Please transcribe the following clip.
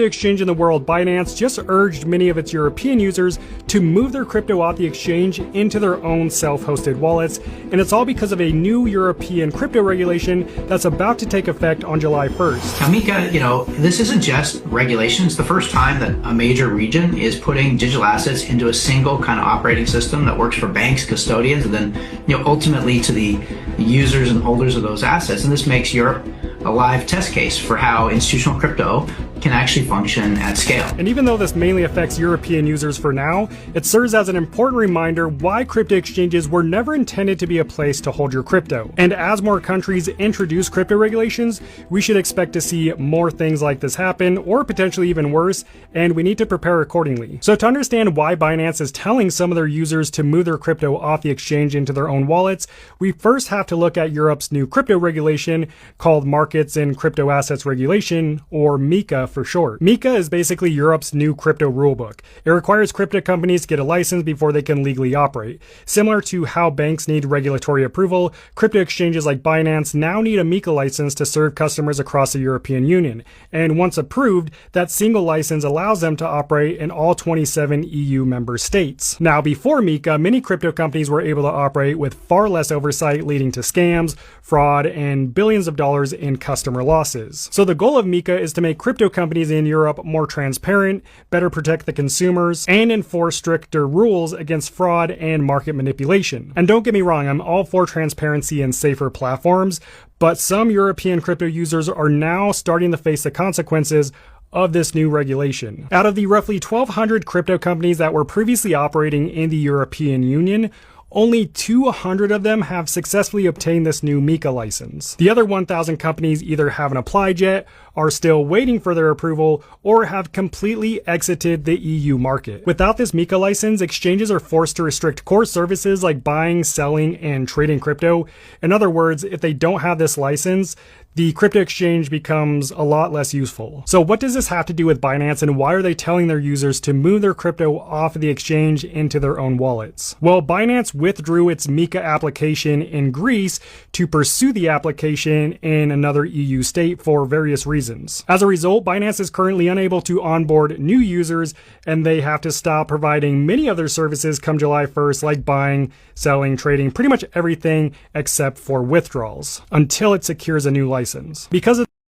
exchange in the world, Binance just urged many of its European users to move their crypto off the exchange into their own self-hosted wallets, and it's all because of a new European crypto regulation that's about to take effect on July 1st. Now, Mika, this isn't just regulation. It's the first time that a major region is putting digital assets into a single kind of operating system that works for banks, custodians, and then, ultimately to the users and holders of those assets. And this makes Europe a live test case for how institutional crypto can actually function at scale. And even though this mainly affects European users for now, it serves as an important reminder why crypto exchanges were never intended to be a place to hold your crypto. And as more countries introduce crypto regulations, we should expect to see more things like this happen, or potentially even worse, and we need to prepare accordingly. So to understand why Binance is telling some of their users to move their crypto off the exchange into their own wallets, we first have to look at Europe's new crypto regulation called Markets in Crypto Assets Regulation, or MiCA for short. MiCA is basically Europe's new crypto rulebook. It requires crypto companies to get a license before they can legally operate. Similar to how banks need regulatory approval, crypto exchanges like Binance now need a MiCA license to serve customers across the European Union. And once approved, that single license allows them to operate in all 27 EU member states. Now, before MiCA, many crypto companies were able to operate with far less oversight, leading to scams, fraud, and billions of dollars in customer losses. So the goal of MiCA is to make crypto companies in Europe more transparent, better protect the consumers, and enforce stricter rules against fraud and market manipulation. And don't get me wrong, I'm all for transparency and safer platforms, but some European crypto users are now starting to face the consequences of this new regulation. Out of the roughly 1,200 crypto companies that were previously operating in the European Union, only 200 of them have successfully obtained this new MiCA license. The other 1,000 companies either haven't applied yet, are still waiting for their approval, or have completely exited the EU market. Without this MiCA license, exchanges are forced to restrict core services like buying, selling, and trading crypto. In other words, if they don't have this license, the crypto exchange becomes a lot less useful. So what does this have to do with Binance, and why are they telling their users to move their crypto off of the exchange into their own wallets? Well, Binance withdrew its MiCA application in Greece to pursue the application in another EU state for various reasons. As a result, Binance is currently unable to onboard new users, and they have to stop providing many other services come July 1st, like buying, selling, trading, pretty much everything except for withdrawals, until it secures a new license. Because of